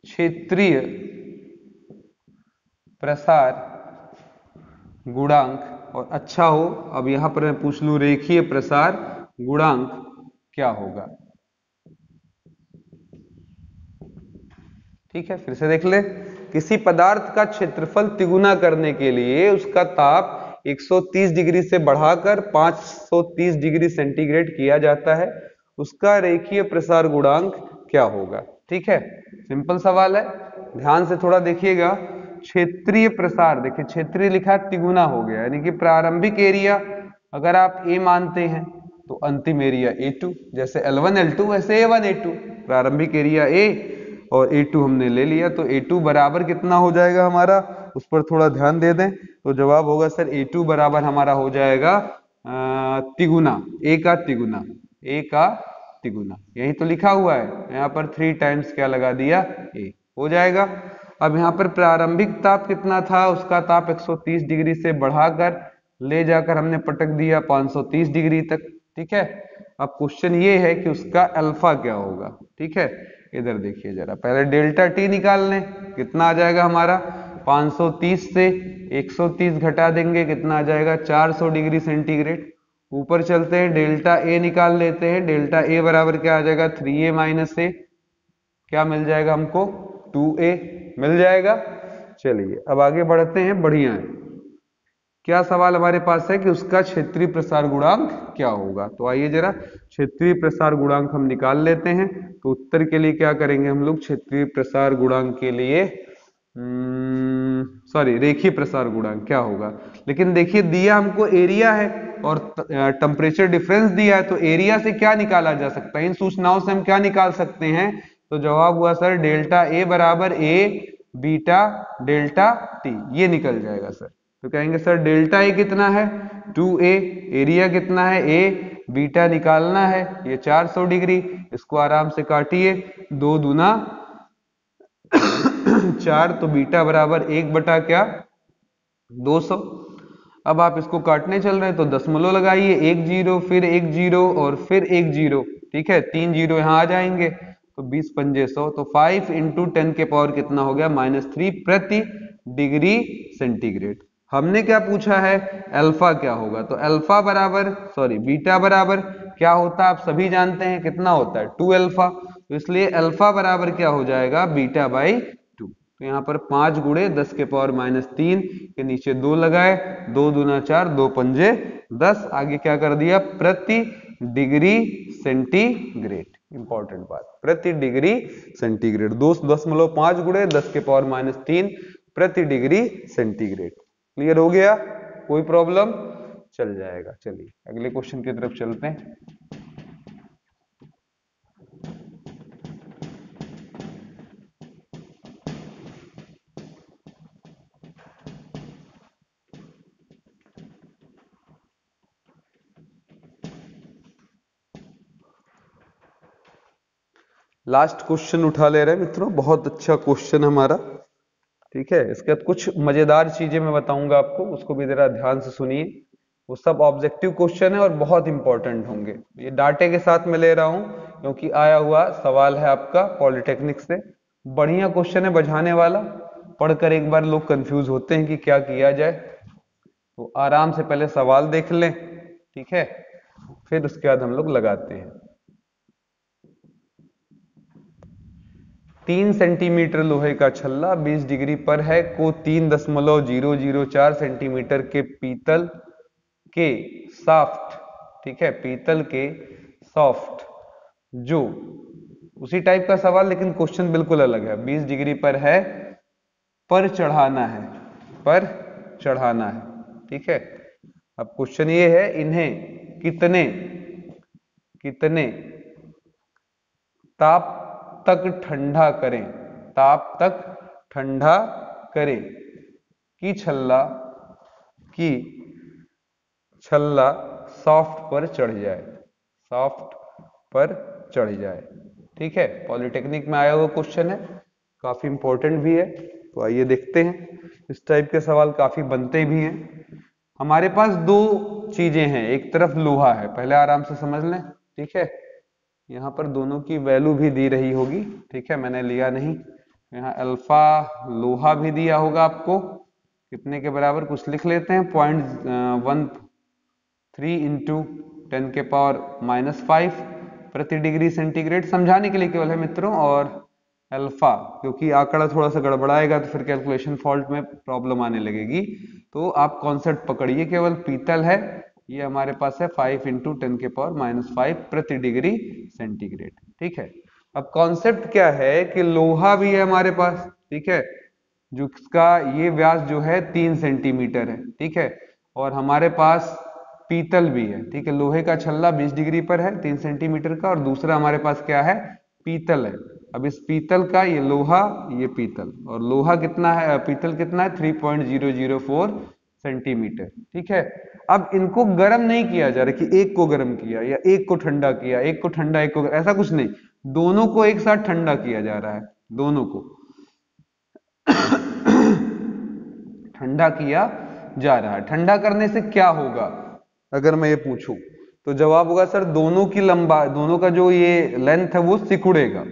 क्षेत्रीय प्रसार गुणांक, और अच्छा हो अब यहां पर मैं पूछ लूं रेखीय प्रसार गुणांक क्या होगा। ठीक है, फिर से देख ले, किसी पदार्थ का क्षेत्रफल तिगुना करने के लिए उसका ताप 130 डिग्री से बढ़ाकर 530 डिग्री सेंटीग्रेड किया जाता है, उसका रेखीय प्रसार गुणांक क्या होगा। ठीक है, सिंपल सवाल है, ध्यान से थोड़ा देखिएगा। क्षेत्रीय प्रसार, देखिए क्षेत्रीय लिखा तिगुना हो गया, यानी कि प्रारंभिक एरिया अगर आप A मानते हैं तो अंतिम एरिया A2, जैसे L1 L2 वैसे A1 A2, प्रारंभिक एरिया A और A2 हमने ले लिया, तो A2 बराबर कितना हो जाएगा हमारा, उस पर थोड़ा ध्यान दे दें। तो जवाब होगा सर A2 बराबर हमारा हो जाएगा तिगुना, A का तिगुना, यही तो लिखा हुआ है यहाँ पर, 3 टाइम्स क्या लगा दिया A हो जाएगा। अब यहाँ पर प्रारंभिक ताप कितना था, उसका ताप 130 डिग्री से बढ़ाकर ले जाकर हमने पटक दिया 530 डिग्री तक। ठीक है, अब क्वेश्चन ये है कि उसका अल्फा क्या होगा। ठीक है, इधर देखिए जरा, पहले डेल्टा टी निकाल लें, कितना आ जाएगा हमारा, 530 से 130 घटा देंगे, कितना आ जाएगा 400 डिग्री सेंटीग्रेड। ऊपर चलते हैं, डेल्टा ए निकाल लेते हैं, डेल्टा ए बराबर क्या आ जाएगा 3a - a, क्या मिल जाएगा हमको 2a मिल जाएगा। चलिए अब आगे बढ़ते हैं, बढ़िया है, क्या सवाल हमारे पास है कि उसका क्षेत्रीय प्रसार गुणांक क्या होगा। तो आइए जरा क्षेत्रीय प्रसार गुणांक हम निकाल लेते हैं। तो उत्तर के लिए क्या करेंगे हम लोग, क्षेत्रीय प्रसार गुणांक के लिए सॉरी रेखीय प्रसार गुणांक क्या होगा। लेकिन देखिए दिया हमको एरिया है और टेम्परेचर डिफरेंस दिया है, तो एरिया से क्या निकाला जा सकता है, इन सूचनाओं से हम क्या निकाल सकते हैं। तो जवाब हुआ सर डेल्टा ए बराबर ए बीटा डेल्टा टी, ये निकल जाएगा सर। तो कहेंगे सर डेल्टा ए कितना है 2a, एरिया कितना है a, बीटा निकालना है ये 400 डिग्री, इसको आराम से काटिए, 2 दूना 4, तो बीटा बराबर 1 बटा क्या 200। अब आप इसको काटने चल रहे हैं तो दशमलव लगाइए, 1 0 फिर 1 0 और फिर 1 0, ठीक है 3 0 यहाँ आ जाएंगे, तो 20 पंजे 100, तो 5 इंटू 10 के पावर कितना हो गया -3 प्रति डिग्री सेंटीग्रेड। हमने क्या पूछा है अल्फा क्या होगा, तो अल्फा बराबर सॉरी बीटा बराबर क्या होता है आप सभी जानते हैं, कितना होता है 2 अल्फा, तो इसलिए अल्फा बराबर क्या हो जाएगा बीटा बाई 2। तो यहाँ पर 5 गुणे 10 के पावर -3 के नीचे 2 लगाए, 2 दूना 4, 2 पंजे 10, आगे क्या कर दिया प्रति डिग्री सेंटीग्रेड, इंपॉर्टेंट बात प्रति डिग्री सेंटीग्रेड, 2.5 गुणे 10 के पावर -3 प्रति डिग्री सेंटीग्रेड। क्लियर हो गया, कोई प्रॉब्लम, चल जाएगा। चलिए अगले क्वेश्चन की तरफ चलते हैं। लास्ट क्वेश्चन उठा ले रहे हैं मित्रों, बहुत अच्छा क्वेश्चन हमारा, ठीक है। इसके बाद कुछ मजेदार चीजें मैं बताऊंगा आपको, उसको भी जरा ध्यान से सुनिए। वो सब ऑब्जेक्टिव क्वेश्चन है और बहुत इंपॉर्टेंट होंगे। ये डाटे के साथ मैं ले रहा हूं क्योंकि आया हुआ सवाल है आपका पॉलिटेक्निक से, बढ़िया क्वेश्चन है बझाने वाला, पढ़कर एक बार लोग कंफ्यूज होते हैं कि क्या किया जाए। तो आराम से पहले सवाल देख लें, ठीक है, फिर उसके बाद हम लोग लगाते हैं। 3 सेंटीमीटर लोहे का छल्ला 20 डिग्री पर है को 3.004 सेंटीमीटर के पीतल के सॉफ्ट, ठीक है पीतल के सॉफ्ट, जो उसी टाइप का सवाल लेकिन क्वेश्चन बिल्कुल अलग है, 20 डिग्री पर है, पर चढ़ाना है, पर चढ़ाना है, ठीक है। अब क्वेश्चन ये है इन्हें कितने कितने ताप तक ठंडा करें, ताप तक ठंडा करें कि छल्ला सॉफ्ट पर चढ़ जाए, सॉफ्ट पर चढ़ जाए, ठीक है। पॉलिटेक्निक में आया हुआ क्वेश्चन है, काफी इंपॉर्टेंट भी है। तो आइए देखते हैं, इस टाइप के सवाल काफी बनते भी हैं। हमारे पास दो चीजें हैं, एक तरफ लोहा है, पहले आराम से समझ लें, ठीक है। यहाँ पर दोनों की वैल्यू भी दी रही होगी, ठीक है, मैंने लिया नहीं। यहाँ अल्फा लोहा भी दिया होगा आपको, कितने के बराबर कुछ लिख लेते हैं, 0.13 इंटू 10 के पावर -5 प्रति डिग्री सेंटीग्रेड, समझाने के लिए केवल है मित्रों। और अल्फा क्योंकि आंकड़ा थोड़ा सा गड़बड़ाएगा तो फिर कैलकुलेशन फॉल्ट में प्रॉब्लम आने लगेगी, तो आप कॉन्सेप्ट पकड़िए, केवल पीतल है, ये हमारे पास है 5 इंटू 10 के पावर -5 प्रति डिग्री सेंटीग्रेड, ठीक है। अब कॉन्सेप्ट क्या है कि लोहा भी है हमारे पास, ठीक है, जिसका ये व्यास जो है 3 सेंटीमीटर है, ठीक है, और हमारे पास पीतल भी है, ठीक है। लोहे का छल्ला 20 डिग्री पर है 3 सेंटीमीटर का, और दूसरा हमारे पास क्या है पीतल है। अब इस पीतल का ये लोहा ये पीतल, और लोहा कितना है पीतल कितना है 3.004 सेंटीमीटर, ठीक है। अब इनको गर्म नहीं किया जा रहा कि एक को गर्म किया या एक को ठंडा किया, एक को ठंडा एक को, ऐसा कुछ नहीं, दोनों को एक साथ ठंडा किया जा रहा है, दोनों को ठंडा किया जा रहा है। ठंडा करने से क्या होगा अगर मैं ये पूछूं, तो जवाब होगा सर दोनों की लंबाई, दोनों का जो ये लेंथ है वो सिकुड़ेगा,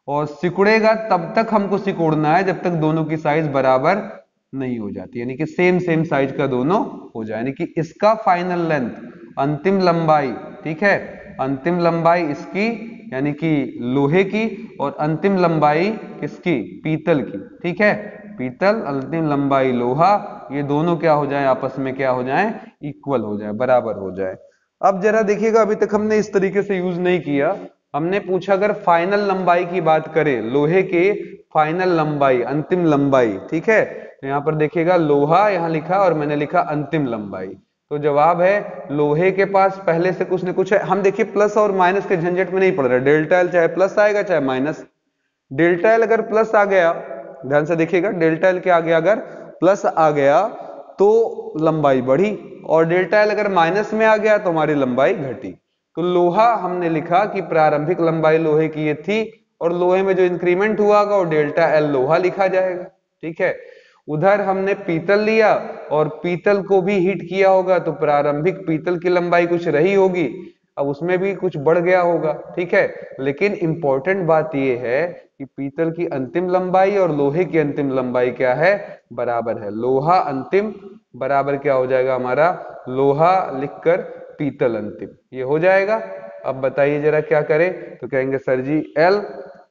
और सिकुड़ेगा तब तक हमको सिकोड़ना है जब तक दोनों की साइज बराबर नहीं हो जाती, यानी कि सेम साइज का दोनों हो जाए, यानी कि इसका फाइनल लेंथ अंतिम लंबाई, ठीक है, अंतिम लंबाई इसकी यानी कि लोहे की, और अंतिम लंबाई किसकी पीतल की, ठीक है। पीतल, अंतिम लंबाई लोहा, ये दोनों क्या हो जाए, आपस में क्या हो जाए, इक्वल हो जाए, बराबर हो जाए। अब जरा देखिएगा, अभी तक हमने इस तरीके से यूज नहीं किया। हमने पूछा अगर फाइनल लंबाई की बात करें, लोहे के फाइनल लंबाई, अंतिम लंबाई, ठीक है, तो यहाँ पर देखिएगा लोहा यहाँ लिखा और मैंने लिखा अंतिम लंबाई, तो जवाब है लोहे के पास पहले से कुछ न कुछ है। हम देखिए प्लस और माइनस के झंझट में नहीं पड़ रहे, डेल्टा एल चाहे प्लस आएगा चाहे माइनस। डेल्टा एल अगर प्लस आ गया, ध्यान से देखिएगा, डेल्टा एल के आगे अगर प्लस आ गया तो लंबाई बढ़ी, और डेल्टा एल अगर माइनस में आ गया तो हमारी लंबाई घटी। तो लोहा हमने लिखा कि प्रारंभिक लंबाई लोहे की ये थी, और लोहे में जो इंक्रीमेंट हुआ वो डेल्टा एल लोहा लिखा जाएगा, ठीक है। उधर हमने पीतल लिया और पीतल को भी हीट किया होगा, तो प्रारंभिक पीतल की लंबाई कुछ रही होगी, अब उसमें भी कुछ बढ़ गया होगा, ठीक है। लेकिन इंपॉर्टेंट बात यह है कि पीतल की अंतिम लंबाई और लोहे की अंतिम लंबाई क्या है, बराबर है। लोहा अंतिम बराबर क्या हो जाएगा हमारा, लोहा लिखकर पीतल अंतिम, ये हो जाएगा। अब बताइए जरा क्या करें, तो कहेंगे सर जी एल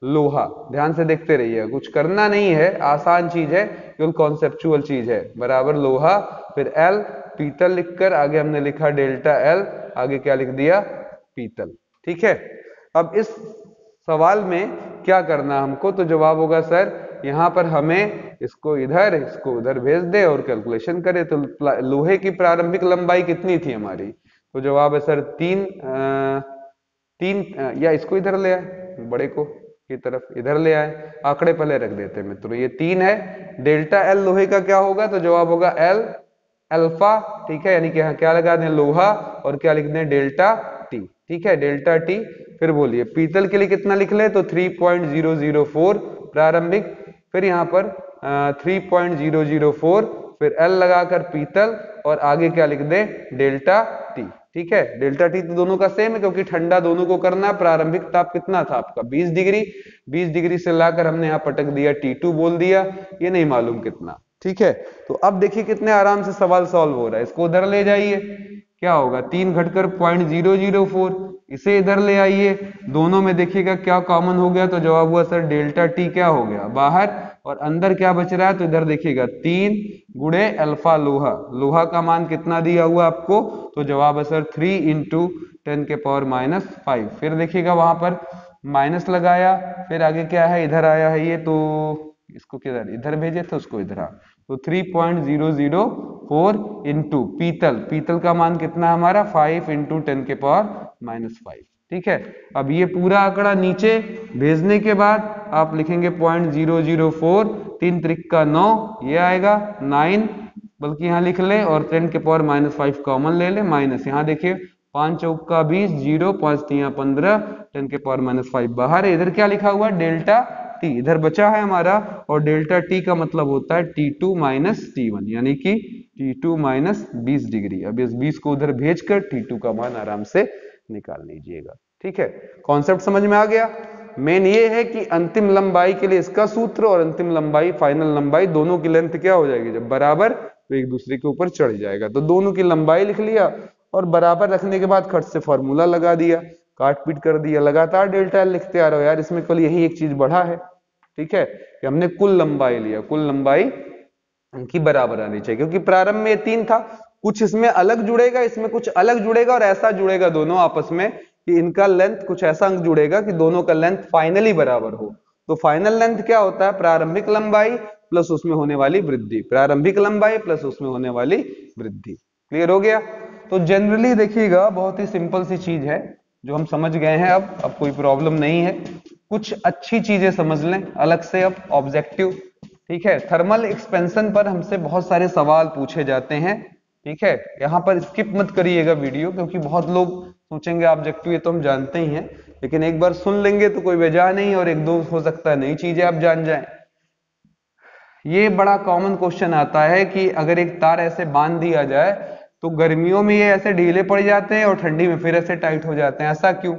लोहा, ध्यान से देखते रहिए, कुछ करना नहीं है, आसान चीज है, केवल कॉन्सेप्चुअल चीज है, बराबर लोहा, फिर एल पीतल लिखकर आगे हमने लिखा डेल्टा एल, आगे क्या लिख दिया, पीतल, ठीक है। अब इस सवाल में क्या करना हमको, तो जवाब होगा सर यहां पर हमें इसको इधर इसको उधर भेज दे और कैलकुलेशन करे। तो लोहे की प्रारंभिक लंबाई कितनी थी हमारी, तो जवाब है सर तीन, या इसको इधर ले आए, बड़े को की तरफ इधर ले आए, आंकड़े पहले रख देते हैं मित्रों, ये 3 है। डेल्टा एल लोहे का क्या होगा, तो जवाब होगा एल अल्फा, ठीक है, यानी कि यहाँ क्या लगा दें लोहा और क्या लिख दें डेल्टा टी, ठीक है, डेल्टा टी। फिर बोलिए पीतल के लिए कितना लिख ले, तो 3.004 प्रारंभिक, फिर यहाँ पर 3.004, फिर एल लगाकर पीतल और आगे क्या लिख दें डेल्टा टी, ठीक है। डेल्टा टी तो दोनों का सेम है क्योंकि ठंडा दोनों को करना है। प्रारंभिक ताप कितना था आपका 20 डिग्री, 20 डिग्री से लाकर हमने यहाँ पटक दिया T2 बोल दिया, ये नहीं मालूम कितना, ठीक है। तो अब देखिए कितने आराम से सवाल सॉल्व हो रहा है, इसको उधर ले जाइए, क्या होगा 3 घटकर 0.004, इसे इधर ले आइए, दोनों में देखिएगा क्या कॉमन हो गया, तो जवाब हुआ सर डेल्टा टी क्या हो गया बाहर, और अंदर क्या बच रहा है, तो इधर देखिएगा 3 गुणे अल्फा लोहा, लोहा का मान कितना दिया हुआ आपको, तो जवाब है सर 3 इंटू 10 के पावर -5। फिर देखिएगा वहां पर माइनस लगाया, फिर आगे क्या है इधर आया है ये, तो इसको किधर इधर भेजे थे उसको इधर, तो 3.004 इंटू पीतल, पीतल का मान कितना है हमारा 5 इंटू 10 के पावर -5, ठीक है। अब ये पूरा आंकड़ा नीचे भेजने के बाद आप लिखेंगे 0.004, 3 त्रिक का 9, ये आएगा 9, बल्कि यहाँ लिख ले और 10 के पावर -5 कॉमन ले ले, माइनस यहाँ देखिए 5 चौक का 20, 0 5 3 15, 10 के पावर -5 बाहर है, इधर क्या लिखा हुआ डेल्टा टी, इधर बचा है हमारा, और डेल्टा टी का मतलब होता है T2 - T1, यानी कि T2 - 20 डिग्री। अब इस 20 को उधर भेजकर T2 का मान आराम से निकाल लीजिएगा, ठीक है। कॉन्सेप्ट समझ में आ गया। मेन ये है कि अंतिम लंबाई के लिए इसका सूत्र और अंतिम लंबाई फाइनल लंबाई दोनों की लेंथ क्या हो जाएगी, जब बराबर तो एक दूसरे के ऊपर चढ़ जाएगा, तो दोनों की लंबाई लिख लिया और बराबर रखने के बाद खट से फॉर्मूला लगा दिया, काट पीट कर दिया, लगातार डेल्टा एल लिखते आ रहे हो यार, इसमें कल यही एक चीज बढ़ा है, ठीक है, कि हमने कुल लंबाई लिया, कुल लंबाई की बराबर आनी चाहिए, क्योंकि प्रारंभ में 3 था, कुछ इसमें अलग जुड़ेगा, इसमें कुछ अलग जुड़ेगा, और ऐसा जुड़ेगा दोनों आपस में कि इनका लेंथ कुछ ऐसा जुड़ेगा कि दोनों का लेंथ फाइनली बराबर हो। तो फाइनल लेंथ क्या होता है, प्रारंभिक लंबाई प्लस उसमें होने वाली वृद्धि, प्रारंभिक लंबाई प्लस उसमें होने वाली वृद्धि। क्लियर हो गया। तो जनरली देखिएगा बहुत ही सिंपल सी चीज है जो हम समझ गए हैं, अब कोई प्रॉब्लम नहीं है। कुछ अच्छी चीजें समझ लें अलग से, अब ऑब्जेक्टिव, ठीक है। थर्मल एक्सपेंशन पर हमसे बहुत सारे सवाल पूछे जाते हैं, ठीक है। यहाँ पर स्किप मत करिएगा वीडियो, क्योंकि बहुत लोग सोचेंगे ऑब्जेक्टिव ये तो हम जानते ही हैं, लेकिन एक बार सुन लेंगे तो कोई वजह नहीं, और एक दो हो सकता है नई चीजें आप जान जाएं। ये बड़ा कॉमन क्वेश्चन आता है कि अगर एक तार ऐसे बांध दिया जाए तो गर्मियों में ये ऐसे ढीले पड़ जाते हैं और ठंडी में फिर ऐसे टाइट हो जाते हैं, ऐसा क्यों?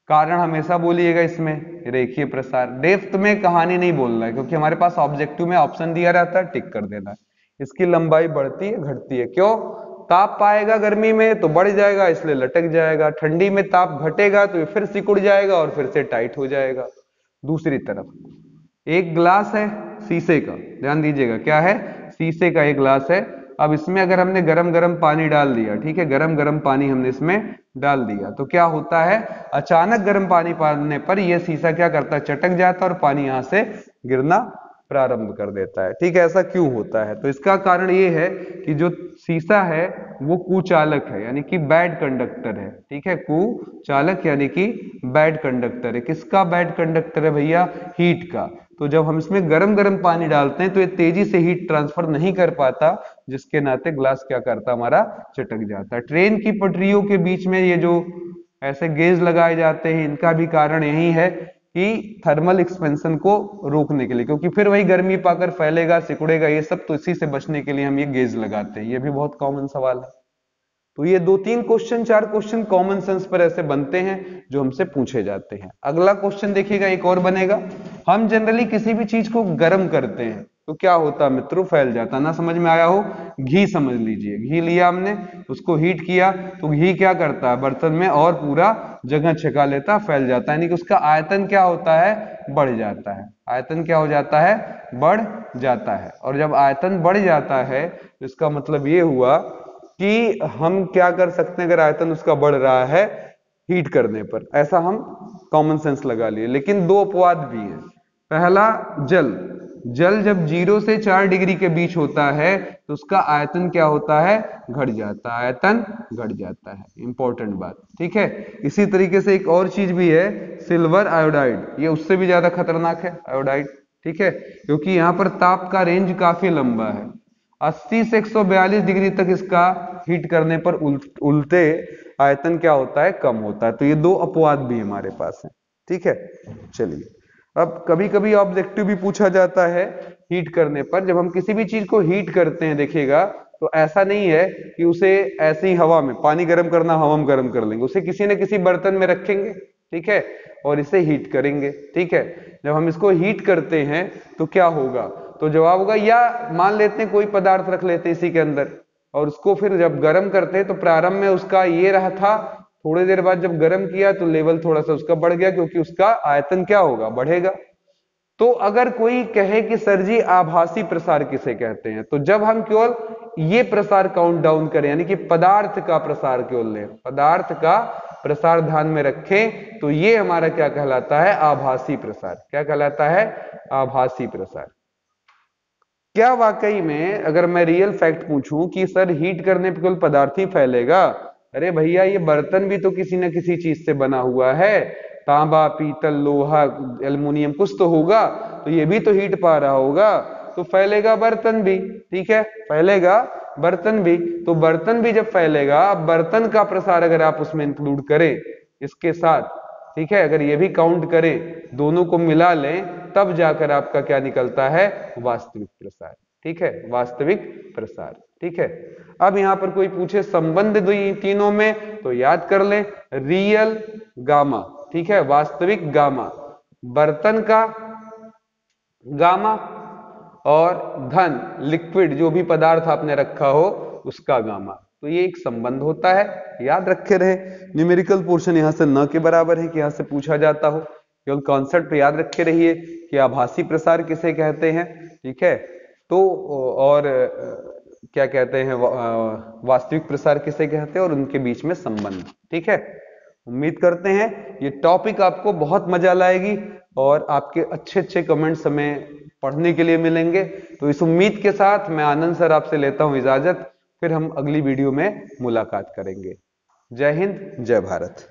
कारण हमेशा बोलिएगा इसमें रेखीय प्रसार। डेप्थ में कहानी नहीं बोलना है, क्योंकि हमारे पास ऑब्जेक्टिव में ऑप्शन दिया रहता है, टिक कर देना है। इसकी लंबाई बढ़ती है घटती है, क्यों? ताप पाएगा गर्मी में तो बढ़ जाएगा इसलिए लटक जाएगा, ठंडी में ताप घटेगा तो ये फिर सिकुड़ जाएगा और फिर से टाइट हो जाएगा। दूसरी तरफ एक ग्लास है शीशे का, ध्यान दीजिएगा, क्या है, शीशे का एक ग्लास है। अब इसमें अगर हमने गरम गरम पानी डाल दिया, ठीक है, गरम गरम पानी हमने इसमें डाल दिया, तो क्या होता है, अचानक गर्म पानी डालने पर यह शीशा क्या करता है, चटक जाता है और पानी यहां से गिरना प्रारंभ कर देता है। ठीक है, ऐसा क्यों होता है, तो इसका कारण ये है कि जो शीशा है वो कुचालक है, यानी कि बैड कंडक्टर है। ठीक है, कुचालक यानी कि बैड कंडक्टर है। किसका बैड कंडक्टर है भैया, हीट का। तो जब हम इसमें गरम गरम पानी डालते हैं तो ये तेजी से हीट ट्रांसफर नहीं कर पाता, जिसके नाते ग्लास क्या करता, हमारा चटक जाता है। ट्रेन की पटरियों के बीच में ये जो ऐसे गेज लगाए जाते हैं, इनका भी कारण यही है कि थर्मल एक्सपेंशन को रोकने के लिए, क्योंकि फिर वही गर्मी पाकर फैलेगा, सिकुड़ेगा, ये सब, तो इसी से बचने के लिए हम ये गेज लगाते हैं। ये भी बहुत कॉमन सवाल है। तो ये 2-3 क्वेश्चन 4 क्वेश्चन कॉमन सेंस पर ऐसे बनते हैं जो हमसे पूछे जाते हैं। अगला क्वेश्चन देखिएगा, एक और बनेगा। हम जनरली किसी भी चीज को गर्म करते हैं तो क्या होता है मित्रों, फैल जाता। ना समझ में आया हो, घी समझ लीजिए, घी लिया हमने, उसको हीट किया, तो घी क्या करता है, बर्तन में और पूरा जगह छिका लेता, फैल जाता है, यानी कि उसका आयतन क्या होता है, बढ़ जाता है। आयतन क्या हो जाता है, बढ़ जाता है। और जब आयतन बढ़ जाता है तो इसका मतलब ये हुआ कि हम क्या कर सकते हैं, अगर आयतन उसका बढ़ रहा है हीट करने पर, ऐसा हम कॉमन सेंस लगा लिए। लेकिन दो अपवाद भी हैं। पहला, जल। जल जब 0 से 4 डिग्री के बीच होता है तो उसका आयतन क्या होता है, घट जाता है, आयतन घट जाता है। इंपॉर्टेंट बात, ठीक है। इसी तरीके से एक और चीज भी है, सिल्वर आयोडाइड, ये उससे भी ज्यादा खतरनाक है, आयोडाइड। ठीक है, क्योंकि यहाँ पर ताप का रेंज काफी लंबा है, 80 से 142 डिग्री तक इसका हीट करने पर उल्टे आयतन क्या होता है, कम होता है। तो ये दो अपवाद भी हमारे पास हैं। ठीक है, चलिए। अब कभी कभी ऑब्जेक्टिव भी पूछा जाता है हीट करने पर। जब हम किसी भी चीज को हीट करते हैं, देखिएगा, तो ऐसा नहीं है कि उसे ऐसी हवा में, पानी गर्म करना हवा में गर्म कर लेंगे, उसे किसी न किसी बर्तन में रखेंगे, ठीक है, और इसे हीट करेंगे। ठीक है, जब हम इसको हीट करते हैं तो क्या होगा, तो जवाब होगा, या मान लेते हैं कोई पदार्थ रख लेते हैं इसी के अंदर, और उसको फिर जब गर्म करते हैं तो प्रारंभ में उसका ये रहा था, थोड़ी देर बाद जब गर्म किया तो लेवल थोड़ा सा उसका बढ़ गया, क्योंकि उसका आयतन क्या होगा, बढ़ेगा। तो अगर कोई कहे कि सर जी आभासी प्रसार किसे कहते हैं, तो जब हम केवल ये प्रसार काउंट डाउन करें, यानी कि पदार्थ का प्रसार केवल लें, पदार्थ का प्रसार ध्यान में रखें, तो ये हमारा क्या कहलाता है, आभासी प्रसार। क्या कहलाता है, आभासी प्रसार। क्या वाकई में अगर मैं रियल फैक्ट पूछूं कि सर हीट करने पर केवल पदार्थ ही फैलेगा, अरे भैया ये बर्तन भी तो किसी न किसी चीज से बना हुआ है, तांबा, पीतल, लोहा, एल्युमिनियम, कुछ तो होगा, तो ये भी तो हीट पा रहा होगा, तो फैलेगा बर्तन भी। ठीक है, फैलेगा बर्तन भी। तो बर्तन भी जब फैलेगा, अब बर्तन का प्रसार अगर आप उसमें इंक्लूड करें इसके साथ, ठीक है, अगर ये भी काउंट करें, दोनों को मिला लें, तब जाकर आपका क्या निकलता है, वास्तविक प्रसार। ठीक है, वास्तविक प्रसार। ठीक है, अब यहां पर कोई पूछे संबंध तीनों में, तो याद कर लें, रियल गामा, ठीक है, वास्तविक गामा, बर्तन का गामा, और धन लिक्विड जो भी पदार्थ आपने रखा हो उसका गामा। तो ये एक संबंध होता है, याद रखे रहे। न्यूमेरिकल पोर्शन यहां से न के बराबर है कि यहां से पूछा जाता हो, केवल कॉन्सेप्ट याद रखे रहिए कि आभासी प्रसार किसे कहते हैं। ठीक है, तो और क्या कहते हैं, वास्तविक प्रसार किसे कहते हैं, और उनके बीच में संबंध। ठीक है, उम्मीद करते हैं ये टॉपिक आपको बहुत मजा लाएगी और आपके अच्छे अच्छे कमेंट्स हमें पढ़ने के लिए मिलेंगे। तो इस उम्मीद के साथ मैं आनंद सर आपसे लेता हूं इजाजत, फिर हम अगली वीडियो में मुलाकात करेंगे। जय हिंद, जय भारत।